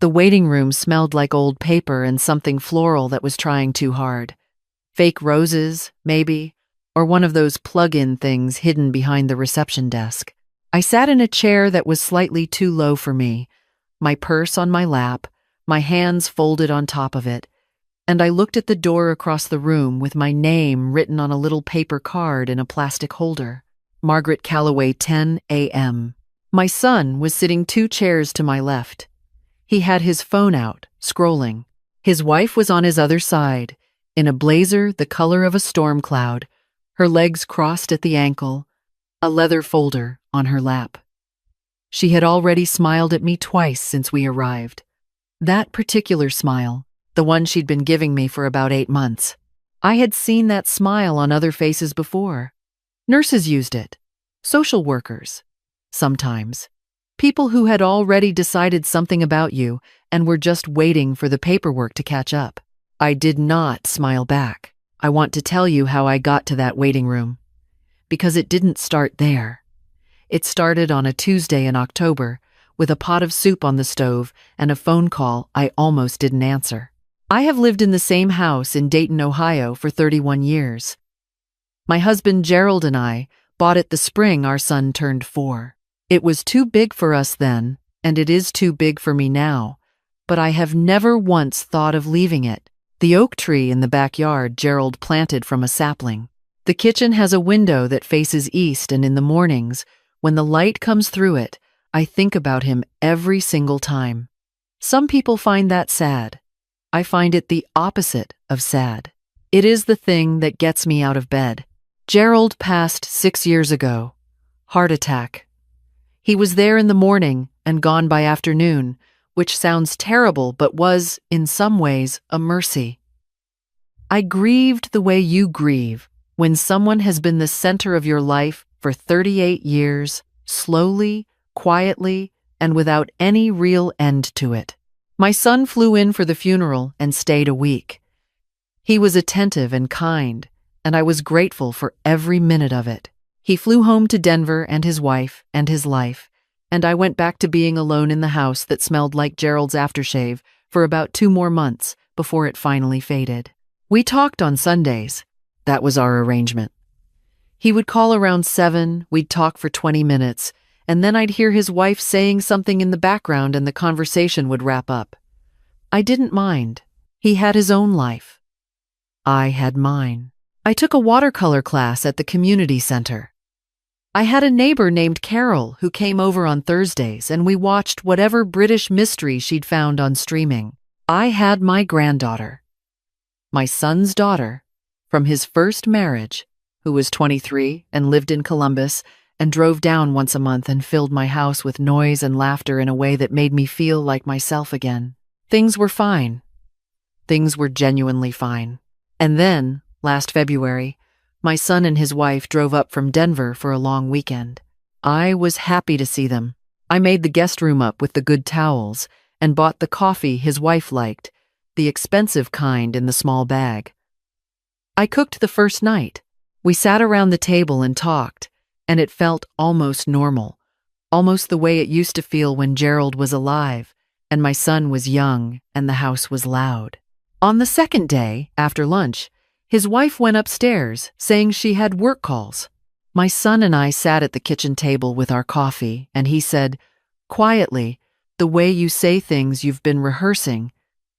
The waiting room smelled like old paper and something floral that was trying too hard. Fake roses, maybe, or one of those plug-in things hidden behind the reception desk. I sat in a chair that was slightly too low for me, my purse on my lap, my hands folded on top of it, and I looked at the door across the room with my name written on a little paper card in a plastic holder. Margaret Calloway, 10 a.m. My son was sitting 2 chairs to my left. He had his phone out, scrolling. His wife was on his other side, in a blazer the color of a storm cloud, her legs crossed at the ankle, a leather folder on her lap. She had already smiled at me twice since we arrived. That particular smile, the one she'd been giving me for about 8 months. I had seen that smile on other faces before. Nurses used it. Social workers. Sometimes. People who had already decided something about you and were just waiting for the paperwork to catch up. I did not smile back. I want to tell you how I got to that waiting room. Because it didn't start there. It started on a Tuesday in October, with a pot of soup on the stove and a phone call I almost didn't answer. I have lived in the same house in Dayton, Ohio for 31 years. My husband Gerald and I bought it the spring our son turned 4. It was too big for us then, and it is too big for me now, but I have never once thought of leaving it. The oak tree in the backyard Gerald planted from a sapling. The kitchen has a window that faces east, and in the mornings, when the light comes through it, I think about him every single time. Some people find that sad. I find it the opposite of sad. It is the thing that gets me out of bed. Gerald passed 6 years ago. Heart attack. He was there in the morning and gone by afternoon, which sounds terrible but was, in some ways, a mercy. I grieved the way you grieve when someone has been the center of your life for 38 years, slowly, quietly, and without any real end to it. My son flew in for the funeral and stayed a week. He was attentive and kind, and I was grateful for every minute of it. He flew home to Denver and his wife and his life, and I went back to being alone in the house that smelled like Gerald's aftershave for about 2 more months before it finally faded. We talked on Sundays. That was our arrangement. He would call around 7, we'd talk for 20 minutes, and then I'd hear his wife saying something in the background and the conversation would wrap up. I didn't mind. He had his own life. I had mine. I took a watercolor class at the community center. I had a neighbor named Carol who came over on Thursdays, and we watched whatever British mystery she'd found on streaming. I had my granddaughter. My son's daughter, from his first marriage, who was 23 and lived in Columbus and drove down once a month and filled my house with noise and laughter in a way that made me feel like myself again. Things were fine. Things were genuinely fine. And then, last February, my son and his wife drove up from Denver for a long weekend. I was happy to see them. I made the guest room up with the good towels and bought the coffee his wife liked, the expensive kind in the small bag. I cooked the first night. We sat around the table and talked, and it felt almost normal, almost the way it used to feel when Gerald was alive and my son was young and the house was loud. On the second day, after lunch, his wife went upstairs, saying she had work calls. My son and I sat at the kitchen table with our coffee, and he said, quietly, the way you say things you've been rehearsing,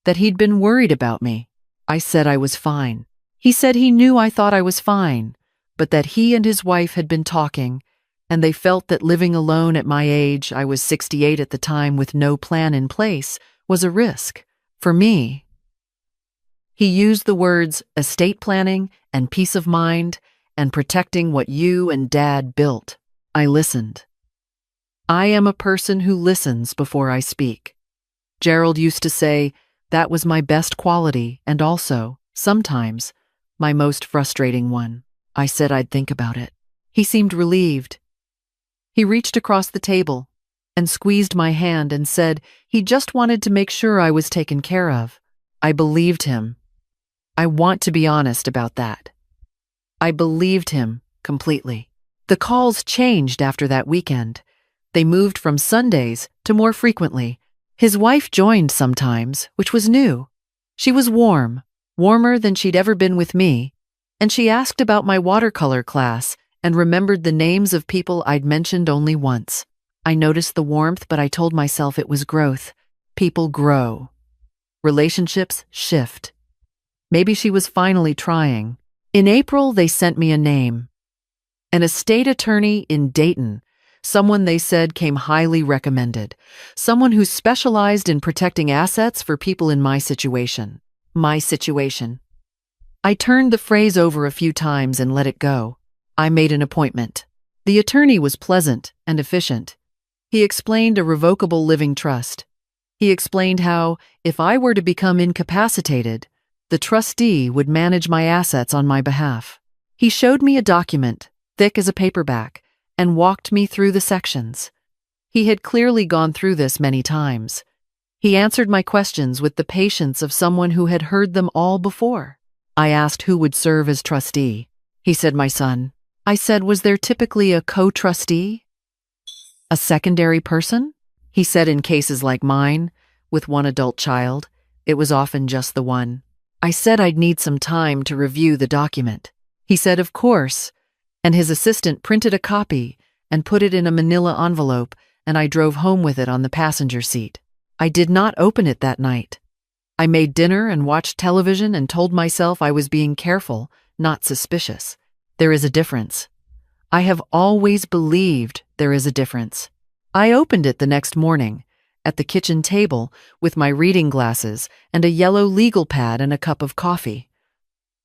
that he'd been worried about me. I said I was fine. He said he knew I thought I was fine, but that he and his wife had been talking, and they felt that living alone at my age, I was 68 at the time with no plan in place, was a risk. For me, he used the words estate planning and peace of mind and protecting what you and Dad built. I listened. I am a person who listens before I speak. Gerald used to say that was my best quality and also, sometimes, my most frustrating one. I said I'd think about it. He seemed relieved. He reached across the table and squeezed my hand and said he just wanted to make sure I was taken care of. I believed him. I want to be honest about that. I believed him completely. The calls changed after that weekend. They moved from Sundays to more frequently. His wife joined sometimes, which was new. She was warm, warmer than she'd ever been with me, and she asked about my watercolor class and remembered the names of people I'd mentioned only once. I noticed the warmth, but I told myself it was growth. People grow. Relationships shift. Maybe she was finally trying. In April, they sent me a name. An estate attorney in Dayton, someone they said came highly recommended, someone who specialized in protecting assets for people in my situation. My situation. I turned the phrase over a few times and let it go. I made an appointment. The attorney was pleasant and efficient. He explained a revocable living trust. He explained how, if I were to become incapacitated, the trustee would manage my assets on my behalf. He showed me a document, thick as a paperback, and walked me through the sections. He had clearly gone through this many times. He answered my questions with the patience of someone who had heard them all before. I asked who would serve as trustee. He said, my son. I said, was there typically a co-trustee? A secondary person? He said, in cases like mine, with one adult child, it was often just the one. I said I'd need some time to review the document. He said, of course, and his assistant printed a copy and put it in a manila envelope, and I drove home with it on the passenger seat. I did not open it that night. I made dinner and watched television and told myself I was being careful, not suspicious. There is a difference. I have always believed there is a difference. I opened it the next morning, at the kitchen table, with my reading glasses and a yellow legal pad and a cup of coffee.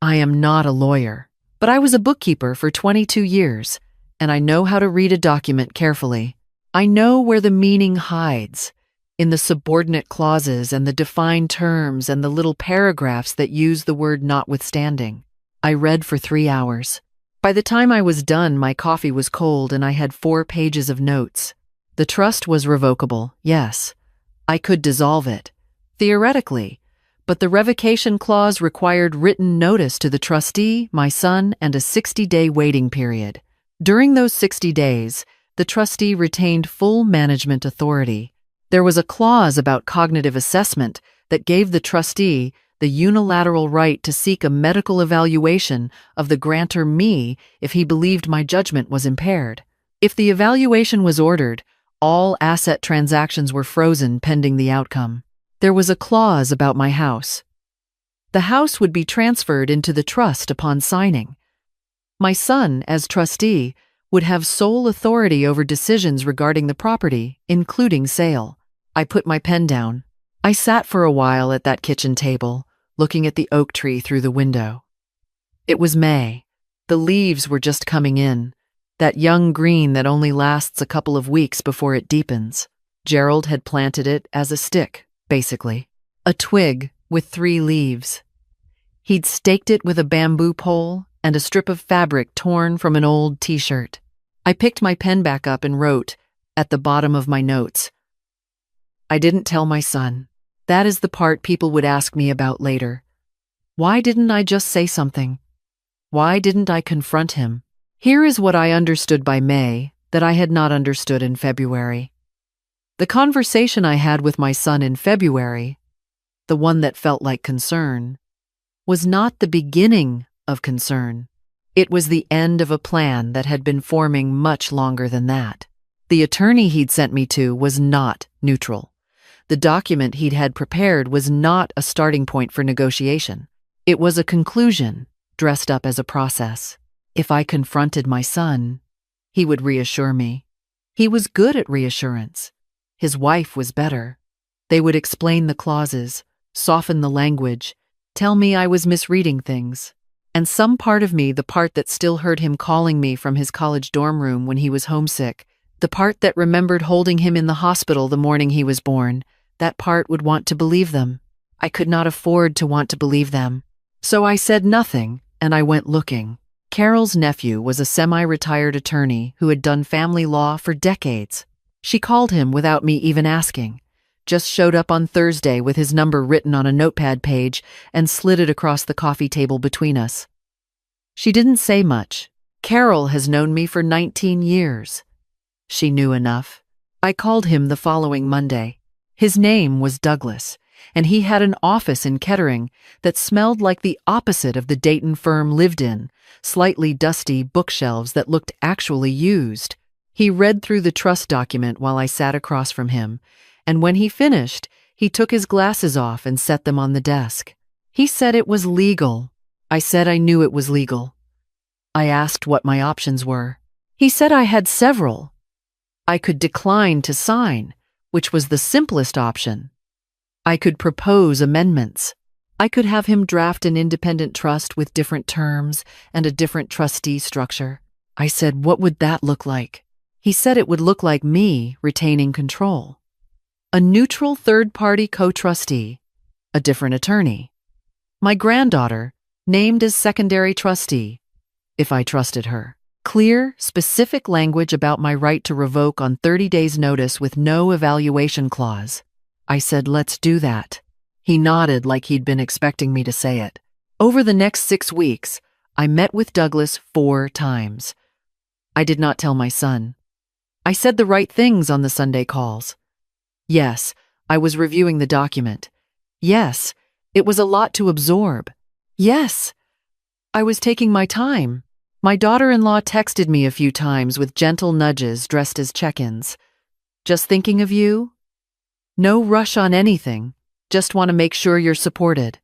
I am not a lawyer, but I was a bookkeeper for 22 years, and I know how to read a document carefully. I know where the meaning hides, in the subordinate clauses and the defined terms and the little paragraphs that use the word notwithstanding. I read for 3 hours. By the time I was done, my coffee was cold and I had 4 pages of notes. The trust was revocable, yes. I could dissolve it, theoretically, but the revocation clause required written notice to the trustee, my son, and a 60-day waiting period. During those 60 days, the trustee retained full management authority. There was a clause about cognitive assessment that gave the trustee the unilateral right to seek a medical evaluation of the grantor me if he believed my judgment was impaired. If the evaluation was ordered, all asset transactions were frozen pending the outcome. There was a clause about my house. The house would be transferred into the trust upon signing. My son, as trustee, would have sole authority over decisions regarding the property, including sale. I put my pen down. I sat for a while at that kitchen table, looking at the oak tree through the window. It was May. The leaves were just coming in, that young green that only lasts a couple of weeks before it deepens. Gerald had planted it as a stick, basically. A twig with 3 leaves. He'd staked it with a bamboo pole and a strip of fabric torn from an old t-shirt. I picked my pen back up and wrote, at the bottom of my notes, I didn't tell my son. That is the part people would ask me about later. Why didn't I just say something? Why didn't I confront him? Here is what I understood by May that I had not understood in February. The conversation I had with my son in February, the one that felt like concern, was not the beginning of concern. It was the end of a plan that had been forming much longer than that. The attorney he'd sent me to was not neutral. The document he'd had prepared was not a starting point for negotiation. It was a conclusion, dressed up as a process. If I confronted my son, he would reassure me. He was good at reassurance. His wife was better. They would explain the clauses, soften the language, tell me I was misreading things. And some part of me, the part that still heard him calling me from his college dorm room when he was homesick, the part that remembered holding him in the hospital the morning he was born, that part would want to believe them. I could not afford to want to believe them. So I said nothing, and I went looking. Carol's nephew was a semi-retired attorney who had done family law for decades. She called him without me even asking, just showed up on Thursday with his number written on a notepad page and slid it across the coffee table between us. She didn't say much. Carol has known me for 19 years. She knew enough. I called him the following Monday. His name was Douglas, and he had an office in Kettering that smelled like the opposite of the Dayton firm lived in, slightly dusty bookshelves that looked actually used. He read through the trust document while I sat across from him, and when he finished, he took his glasses off and set them on the desk. He said it was legal. I said I knew it was legal. I asked what my options were. He said I had several. I could decline to sign, which was the simplest option. I could propose amendments. I could have him draft an independent trust with different terms and a different trustee structure. I said, what would that look like? He said it would look like me retaining control. A neutral third-party co-trustee, a different attorney. My granddaughter, named as secondary trustee, if I trusted her. Clear, specific language about my right to revoke on 30 days' notice with no evaluation clause. I said, let's do that. He nodded like he'd been expecting me to say it. Over the next 6 weeks, I met with Douglas 4 times. I did not tell my son. I said the right things on the Sunday calls. Yes, I was reviewing the document. Yes, it was a lot to absorb. Yes, I was taking my time. My daughter-in-law texted me a few times with gentle nudges dressed as check-ins. Just thinking of you? No rush on anything. Just want to make sure you're supported.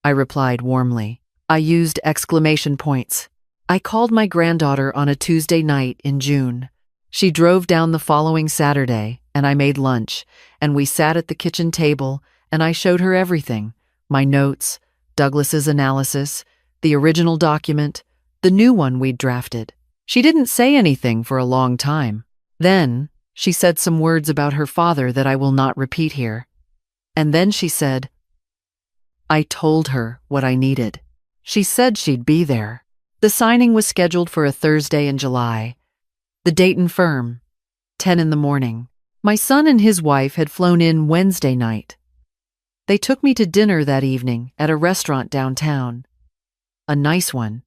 I replied warmly. I used exclamation points. I called my granddaughter on a Tuesday night in June. She drove down the following Saturday, and I made lunch, and we sat at the kitchen table, and I showed her everything. My notes, Douglas's analysis, the original document, the new one we'd drafted. She didn't say anything for a long time. Then, she said some words about her father that I will not repeat here. And then she said, I told her what I needed. She said she'd be there. The signing was scheduled for a Thursday in July. The Dayton firm, 10 in the morning. My son and his wife had flown in Wednesday night. They took me to dinner that evening at a restaurant downtown. A nice one.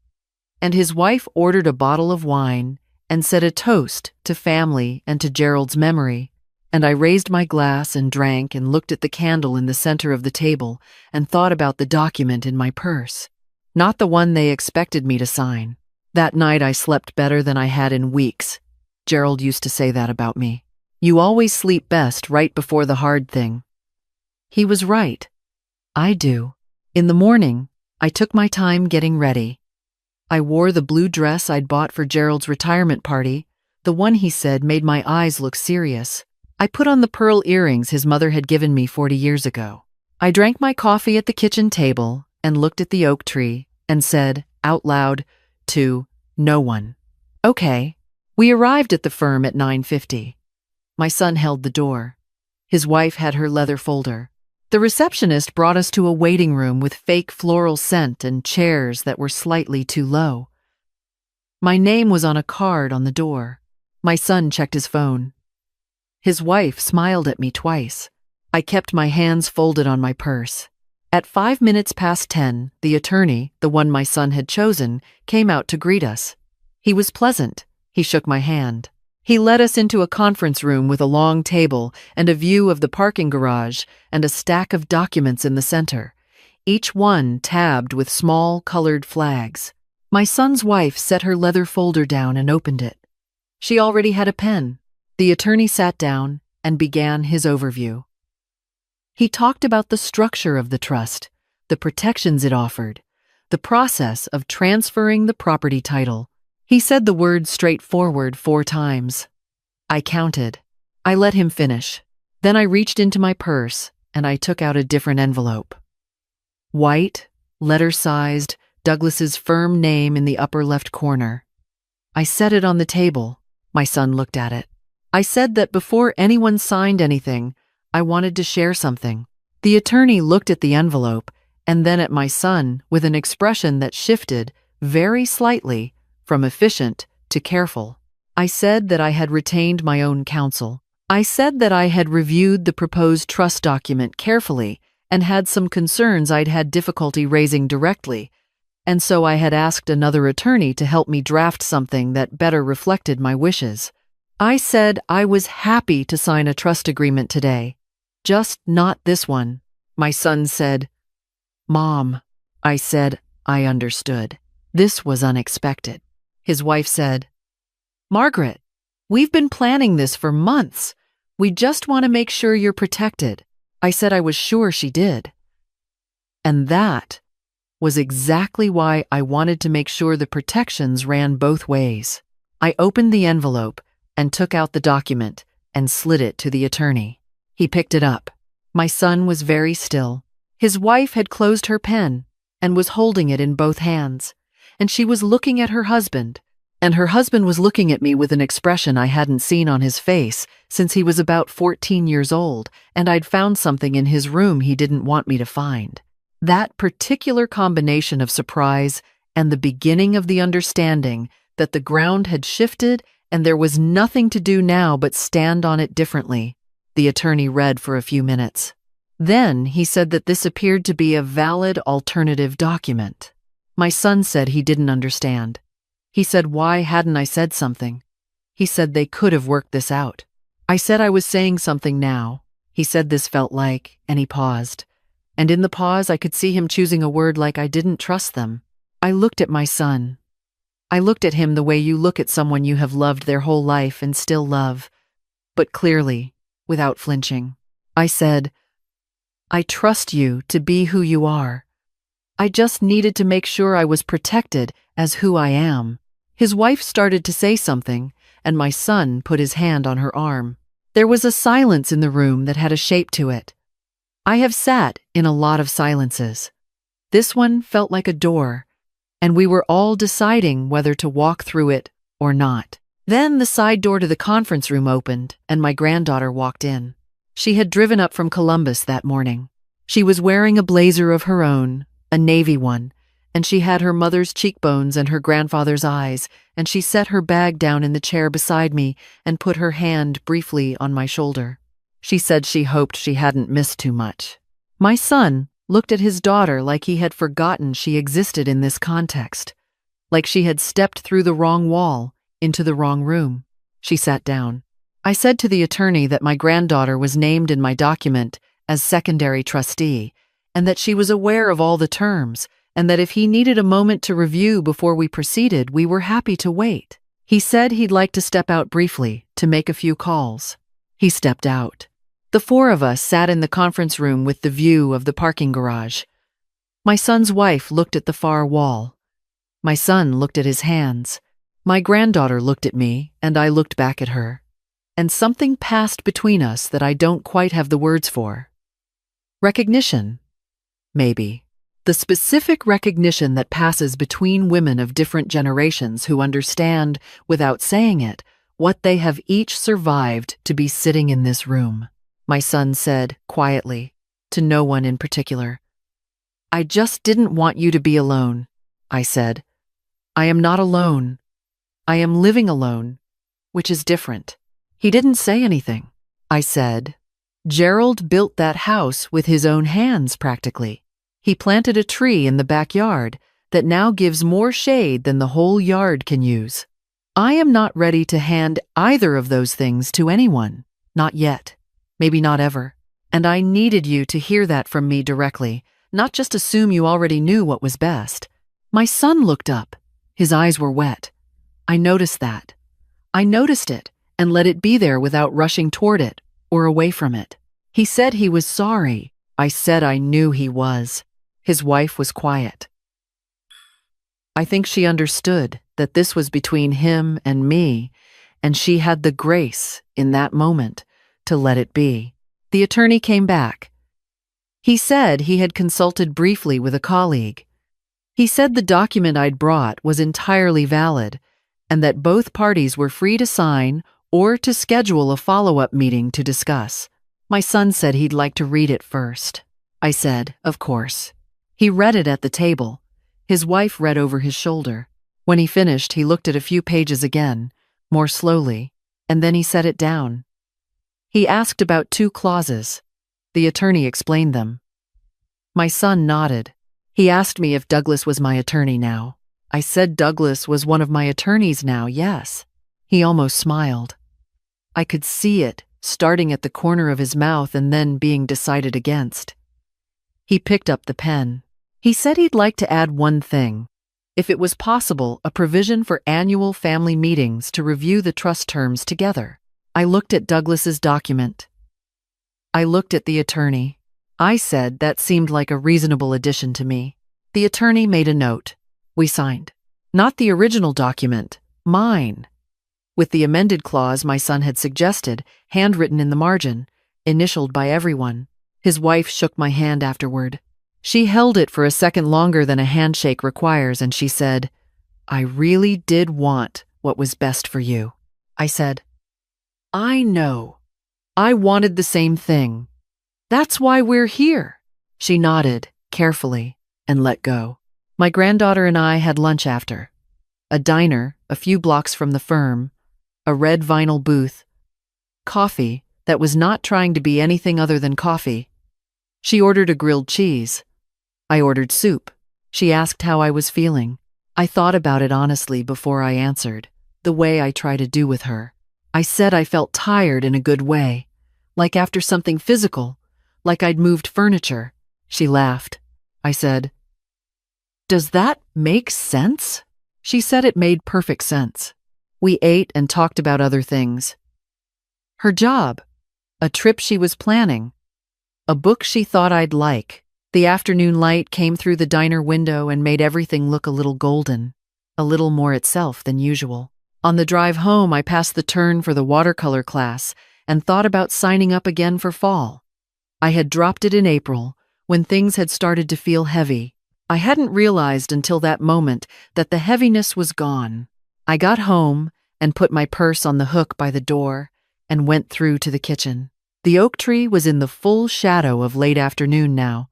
And his wife ordered a bottle of wine and said a toast to family and to Gerald's memory, and I raised my glass and drank and looked at the candle in the center of the table and thought about the document in my purse. Not the one they expected me to sign. That night I slept better than I had in weeks. Gerald used to say that about me. You always sleep best right before the hard thing. He was right. I do. In the morning, I took my time getting ready. I wore the blue dress I'd bought for Gerald's retirement party, the one he said made my eyes look serious. I put on the pearl earrings his mother had given me 40 years ago. I drank my coffee at the kitchen table and looked at the oak tree and said, out loud, to no one, okay. We arrived at the firm at 9:50. My son held the door. His wife had her leather folder. The receptionist brought us to a waiting room with fake floral scent and chairs that were slightly too low. My name was on a card on the door. My son checked his phone. His wife smiled at me twice. I kept my hands folded on my purse. At 5 minutes past 10, the attorney, the one my son had chosen, came out to greet us. He was pleasant. He shook my hand. He led us into a conference room with a long table and a view of the parking garage and a stack of documents in the center, each one tabbed with small colored flags. My son's wife set her leather folder down and opened it. She already had a pen. The attorney sat down and began his overview. He talked about the structure of the trust, the protections it offered, the process of transferring the property title. He said the word straightforward 4 times. I counted. I let him finish. Then I reached into my purse and I took out a different envelope. White, letter-sized, Douglas's firm name in the upper left corner. I set it on the table. My son looked at it. I said that before anyone signed anything, I wanted to share something. The attorney looked at the envelope and then at my son with an expression that shifted very slightly from efficient to careful. I said that I had retained my own counsel. I said that I had reviewed the proposed trust document carefully and had some concerns I'd had difficulty raising directly, and so I had asked another attorney to help me draft something that better reflected my wishes. I said I was happy to sign a trust agreement today. Just not this one. My son said, Mom. I said, I understood. This was unexpected. His wife said, Margaret, we've been planning this for months. We just want to make sure you're protected. I said I was sure she did. And that was exactly why I wanted to make sure the protections ran both ways. I opened the envelope and took out the document and slid it to the attorney. He picked it up. My son was very still. His wife had closed her pen and was holding it in both hands, and she was looking at her husband, and her husband was looking at me with an expression I hadn't seen on his face since he was about 14 years old, and I'd found something in his room he didn't want me to find. That particular combination of surprise and the beginning of the understanding that the ground had shifted and there was nothing to do now but stand on it differently. The attorney read for a few minutes. Then he said that this appeared to be a valid alternative document. My son said he didn't understand. He said, why hadn't I said something? He said they could have worked this out. I said I was saying something now. He said this felt like, and he paused. And in the pause, I could see him choosing a word like I didn't trust them. I looked at my son. I looked at him the way you look at someone you have loved their whole life and still love, but clearly, without flinching. I said, I trust you to be who you are. I just needed to make sure I was protected as who I am. His wife started to say something, and my son put his hand on her arm. There was a silence in the room that had a shape to it. I have sat in a lot of silences. This one felt like a door, and we were all deciding whether to walk through it or not. Then the side door to the conference room opened, and my granddaughter walked in. She had driven up from Columbus that morning. She was wearing a blazer of her own, a navy one, and she had her mother's cheekbones and her grandfather's eyes, and she set her bag down in the chair beside me and put her hand briefly on my shoulder. She said she hoped she hadn't missed too much. My son looked at his daughter like he had forgotten she existed in this context, like she had stepped through the wrong wall into the wrong room. She sat down. I said to the attorney that my granddaughter was named in my document as secondary trustee, and that she was aware of all the terms, and that if he needed a moment to review before we proceeded, we were happy to wait. He said he'd like to step out briefly to make a few calls. He stepped out. The four of us sat in the conference room with the view of the parking garage. My son's wife looked at the far wall. My son looked at his hands. My granddaughter looked at me, and I looked back at her. And something passed between us that I don't quite have the words for. Recognition, maybe. The specific recognition that passes between women of different generations who understand, without saying it, what they have each survived to be sitting in this room. My son said, quietly, to no one in particular. I just didn't want you to be alone, I said. I am not alone. I am living alone, which is different. He didn't say anything. I said, Gerald built that house with his own hands, practically. He planted a tree in the backyard that now gives more shade than the whole yard can use. I am not ready to hand either of those things to anyone, not yet. Maybe not ever. And I needed you to hear that from me directly, not just assume you already knew what was best. My son looked up. His eyes were wet. I noticed that. I noticed it and let it be there without rushing toward it or away from it. He said he was sorry. I said I knew he was. His wife was quiet. I think she understood that this was between him and me, and she had the grace in that moment to let it be. The attorney came back. He said he had consulted briefly with a colleague. He said the document I'd brought was entirely valid and that both parties were free to sign or to schedule a follow-up meeting to discuss. My son said he'd like to read it first. I said, of course. He read it at the table. His wife read over his shoulder. When he finished, he looked at a few pages again, more slowly, and then he set it down. He asked about 2 clauses. The attorney explained them. My son nodded. He asked me if Douglas was my attorney now. I said Douglas was one of my attorneys now, yes. He almost smiled. I could see it starting at the corner of his mouth and then being decided against. He picked up the pen. He said he'd like to add one thing. If it was possible, a provision for annual family meetings to review the trust terms together. I looked at Douglas's document. I looked at the attorney. I said that seemed like a reasonable addition to me. The attorney made a note. We signed. Not the original document, mine. With the amended clause my son had suggested, handwritten in the margin, initialed by everyone. His wife shook my hand afterward. She held it for a second longer than a handshake requires, and she said, "I really did want what was best for you." I said, "I know. I wanted the same thing. That's why we're here." She nodded, carefully, and let go. My granddaughter and I had lunch after. A diner, a few blocks from the firm, a red vinyl booth, coffee that was not trying to be anything other than coffee. She ordered a grilled cheese. I ordered soup. She asked how I was feeling. I thought about it honestly before I answered, the way I try to do with her. I said I felt tired in a good way, like after something physical, like I'd moved furniture. She laughed. I said, "Does that make sense?" She said it made perfect sense. We ate and talked about other things. Her job, a trip she was planning, a book she thought I'd like. The afternoon light came through the diner window and made everything look a little golden, a little more itself than usual. On the drive home, I passed the turn for the watercolor class and thought about signing up again for fall. I had dropped it in April, when things had started to feel heavy. I hadn't realized until that moment that the heaviness was gone. I got home and put my purse on the hook by the door and went through to the kitchen. The oak tree was in the full shadow of late afternoon now,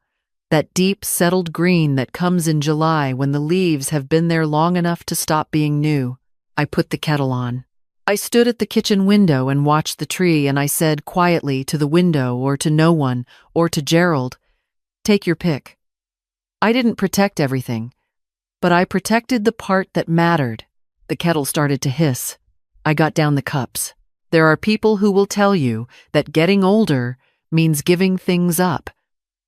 that deep, settled green that comes in July when the leaves have been there long enough to stop being new. I put the kettle on. I stood at the kitchen window and watched the tree, and I said quietly to the window or to no one or to Gerald, "Take your pick." I didn't protect everything, but I protected the part that mattered. The kettle started to hiss. I got down the cups. There are people who will tell you that getting older means giving things up.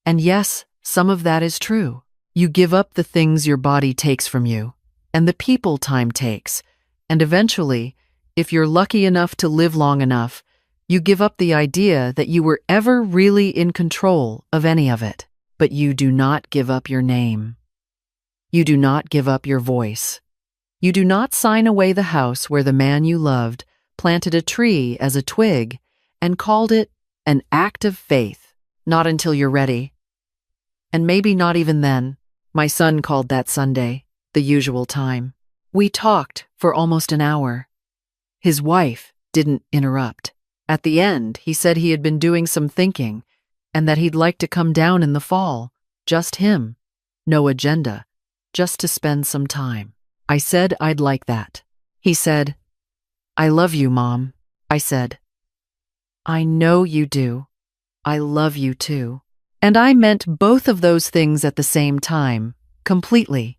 And yes, some of that is true. You give up the things your body takes from you, and the people time takes, and eventually, if you're lucky enough to live long enough, you give up the idea that you were ever really in control of any of it. But you do not give up your name. You do not give up your voice. You do not sign away the house where the man you loved planted a tree as a twig and called it an act of faith. Not until you're ready. And maybe not even then. My son called that Sunday, the usual time. We talked for almost an hour. His wife didn't interrupt. At the end, he said he had been doing some thinking and that he'd like to come down in the fall. Just him. No agenda. Just to spend some time. I said I'd like that. He said, "I love you, Mom." I said, "I know you do. I love you too." And I meant both of those things at the same time, completely.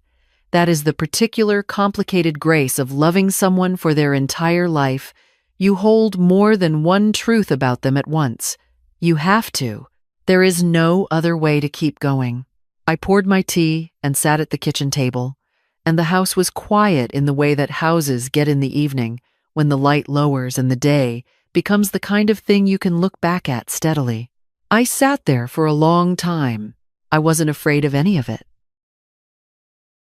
That is the particular complicated grace of loving someone for their entire life. You hold more than one truth about them at once. You have to. There is no other way to keep going. I poured my tea and sat at the kitchen table, and the house was quiet in the way that houses get in the evening, when the light lowers and the day becomes the kind of thing you can look back at steadily. I sat there for a long time. I wasn't afraid of any of it.